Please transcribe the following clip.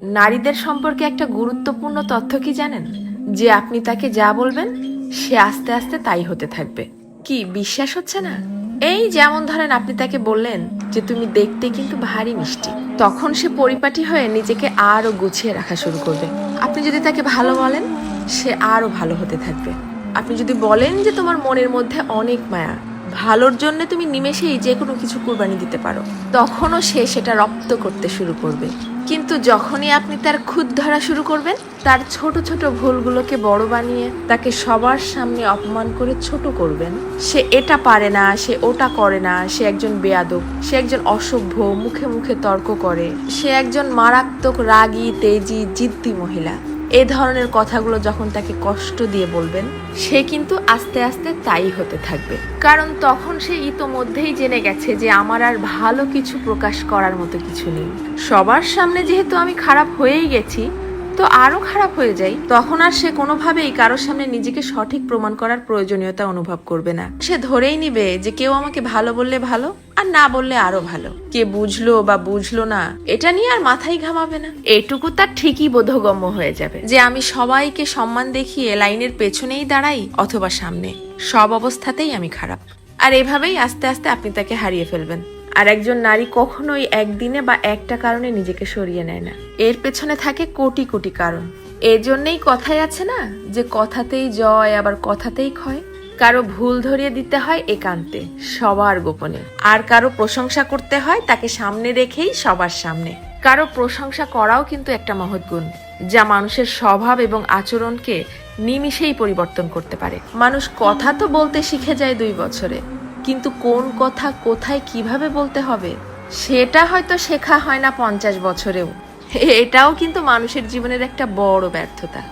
নারীদের সম্পর্কে একটা গুরুত্বপূর্ণ তথ্য কি জানেন? যে আপনি তাকে যা বলবেন সে আস্তে আস্তে তাই হতে থাকবে। কি বিশ্বাস হচ্ছে না? এই যেমন ধরেন আপনি তাকে বললেন যে তুমি দেখতে কিন্তু ভারী মিষ্টি, তখন সে পরিপাটি হয়ে নিজেকে আরো গুছিয়ে রাখা শুরু করবে। আপনি যদি তাকে ভালো বলেন সে আরো ভালো হতে থাকবে। আপনি যদি বলেন যে তোমার মনের মধ্যে অনেক মায়া, ভালোর জন্য তুমি নিমেষেই যে কোনো কিছু কুরবানি দিতে পারো, তখনও সে সেটা রপ্ত করতে শুরু করবে। কিন্তু যখনই আপনি তার খুঁত ধরা শুরু করবেন, তার ছোট ছোট ভুলগুলোকে বড় বানিয়ে তাকে সবার সামনে অপমান করে ছোট করবেন, সে এটা পারে না, সে ওটা করে না, সে একজন বেয়াদব, সে একজন অসভ্য, মুখে মুখে তর্ক করে, সে একজন মারাত্মক রাগী তেজি জিদ্দি মহিলা, এ ধরনের কথাগুলো যখন তাকে কষ্ট দিয়ে বলবেন, সে কিন্তু আস্তে আস্তে তাই হতে থাকবে। কারণ তখন সে ইতোমধ্যেই জেনে গেছে যে আমার আর ভালো কিছু প্রকাশ করার মতো কিছু নেই। সবার সামনে যেহেতু আমি খারাপ হয়েই গেছি, তো আরো খারাপ হয়ে যাই, তখন আর সে কোনোভাবেই কারোর সামনে নিজেকে সঠিক প্রমাণ করার প্রয়োজনীয়তা অনুভব করবে না। সে ধরেই নিবে যে কেউ আমাকে ভালো বললে ভালো, আর না বললে আরো ভালো। কে বুঝলো বা বুঝলো না এটা নিয়ে আর মাথায় ঘামাবে না। এটুকু তার ঠিকই বোধগম্য হয়ে যাবে যে আমি সবাইকে সম্মান দেখিয়ে লাইনের পেছনেই দাঁড়াই অথবা সামনে, সব অবস্থাতেই আমি খারাপ। আর এভাবেই আস্তে আস্তে আপনি তাকে হারিয়ে ফেলবেন। আর একজন নারী কখনোই একদিনে বা একটা কারণে নিজেকে সরিয়ে নেয় না, এর পেছনে থাকে কোটি কোটি কারণ। এর জন্যই কথাই আছে না যে কথাতেই জয় আবার কথাতেই ক্ষয়। কারো ভুল ধরিয়ে দিতে হয় একান্তে, সবার গোপনে। আর কারো প্রশংসা করতে হয় তাকে সামনে রেখেই সবার সামনে। কারো প্রশংসা করাও কিন্তু একটা মহৎ গুণ, যা মানুষের স্বভাব এবং আচরণকে নিমিষেই পরিবর্তন করতে পারে। মানুষ কথা তো বলতে শিখে যায় 2 বছরে, কিন্তু কোন কথা কোথায় কিভাবে বলতে হবে সেটা হয়তো শেখা হয় না 50 বছরেও। এটাও কিন্তু মানুষের জীবনের একটা বড় ব্যর্থতা।